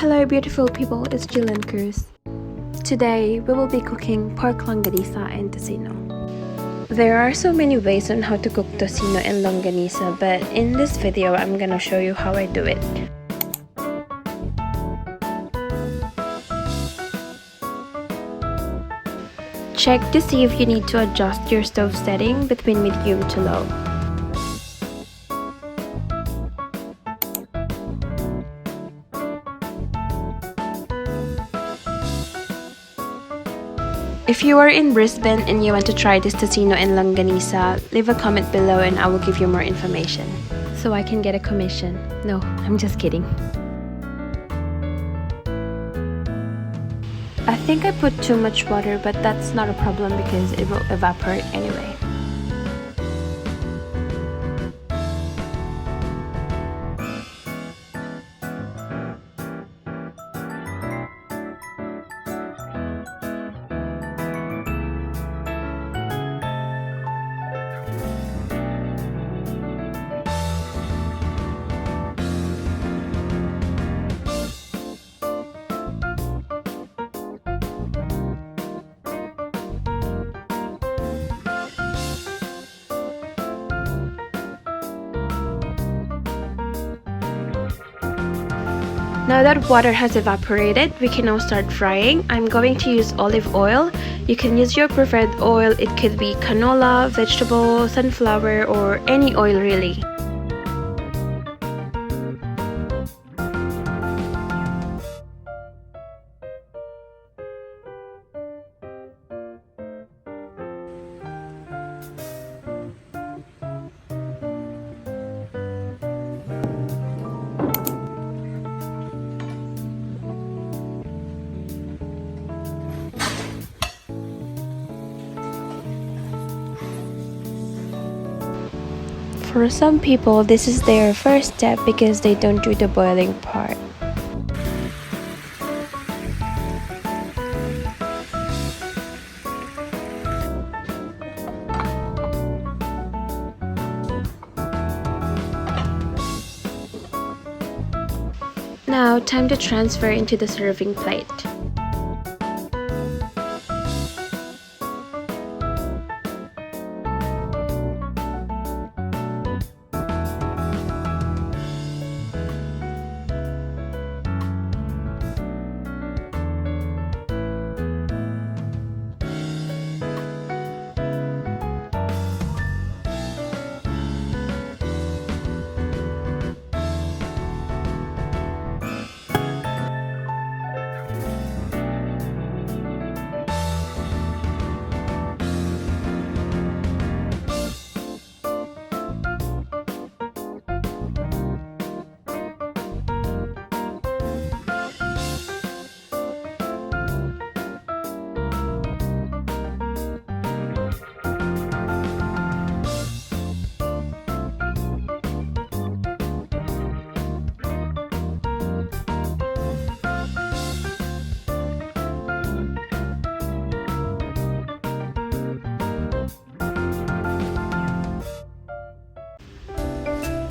Hello beautiful people, it's Jill and Cruz. Today we will be cooking pork longanisa and tocino. There are so many ways on how to cook tocino and longanisa, but in this video I'm gonna show you how I do it. Check to see if you need to adjust your stove setting between medium to low. If you are in Brisbane and you want to try this tocino and longanisa, leave a comment below and I will give you more information. So I can get a commission. No, I'm just kidding. I think I put too much water, but that's not a problem because it will evaporate anyway. Now that water has evaporated, we can now start frying. I'm going to use olive oil. You can use your preferred oil. It could be canola, vegetable, sunflower, or any oil really. For some people, this is their first step because they don't do the boiling part. Now, time to transfer into the serving plate.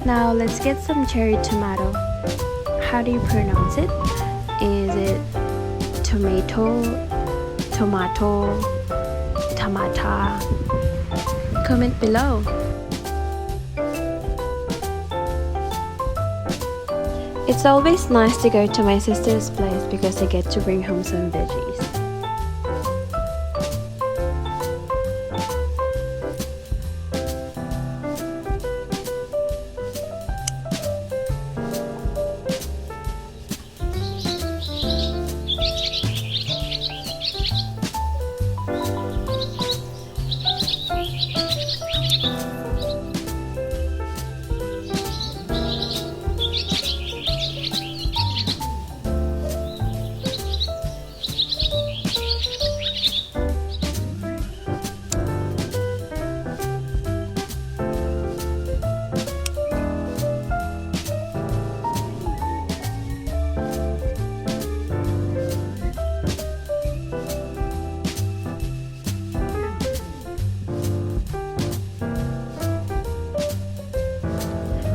Now let's get some cherry tomato. How do you pronounce it? Is it tomato, tomato, tamata? Comment below. It's always nice to go to my sister's place because I get to bring home some veggies.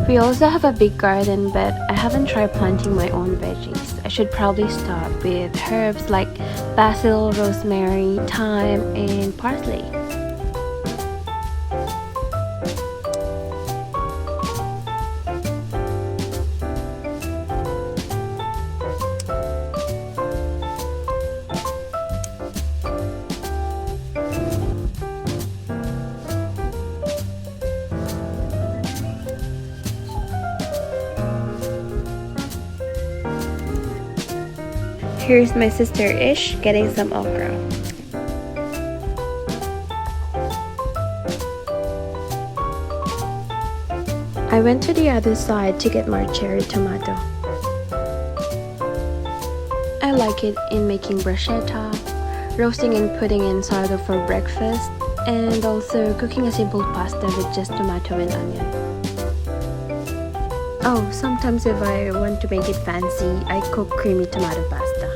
We also have a big garden, but I haven't tried planting my own veggies. I should probably start with herbs like basil, rosemary, thyme, and parsley. Here's my sister Ish getting some okra. I went to the other side to get more cherry tomato. I like it in making bruschetta, roasting and putting in sourdough for breakfast, and also cooking a simple pasta with just tomato and onion. Oh, sometimes if I want to make it fancy, I cook creamy tomato pasta.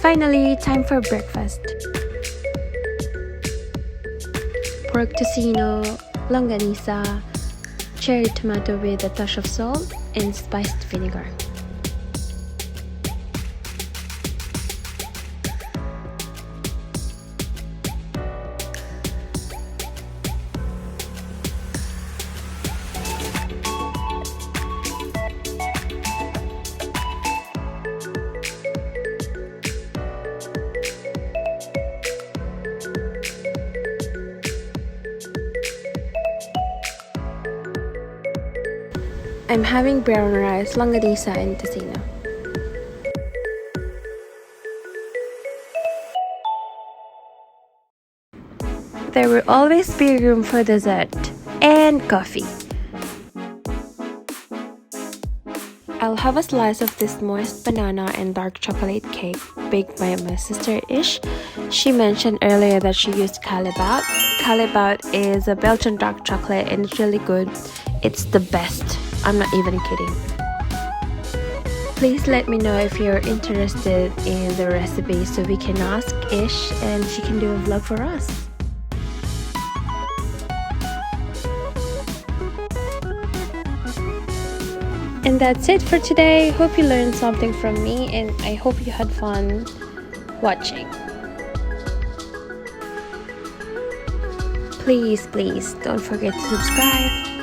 Finally, time for breakfast. Pork tocino, longanisa, cherry tomato with a touch of salt, and spiced vinegar. I'm having brown rice, longganisa, and tocino. There will always be room for dessert and coffee. I'll have a slice of this moist banana and dark chocolate cake baked by my sister Ish. She mentioned earlier that she used calibat. Calibat is a Belgian dark chocolate and it's really good. It's the best. I'm not even kidding. Please let me know if you're interested in the recipe so we can ask Ish and she can do a vlog for us. And that's it for today. Hope you learned something from me and I hope you had fun watching. Please don't forget to subscribe.